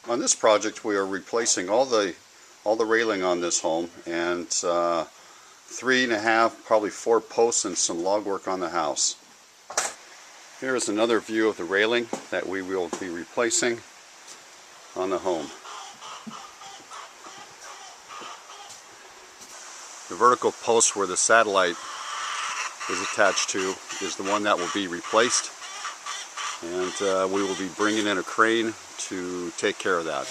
On this project we are replacing all the railing on this home and 3.5, probably 4 posts and some log work on the house. Here is another view of the railing that we will be replacing on the home. The vertical post where the satellite is attached to is the one that will be replaced, and we will be bringing in a crane to take care of that.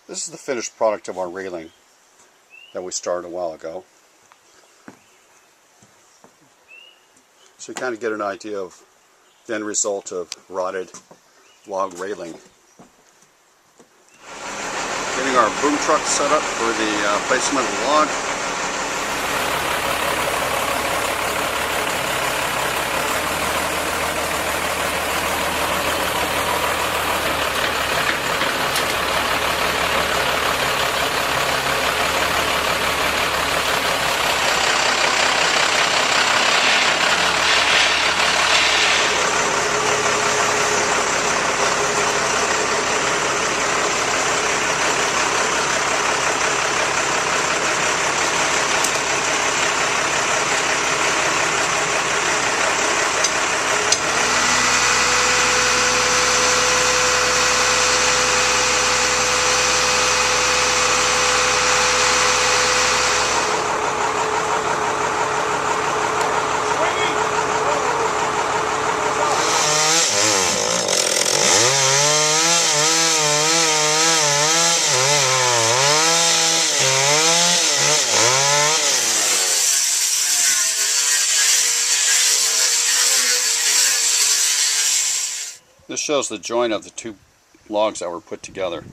This is the finished product of our railing that we started a while ago. So you kind of get an idea of the end result of rotted log railing. Getting our boom truck set up for the placement of the log. This shows the joint of the two logs that were put together.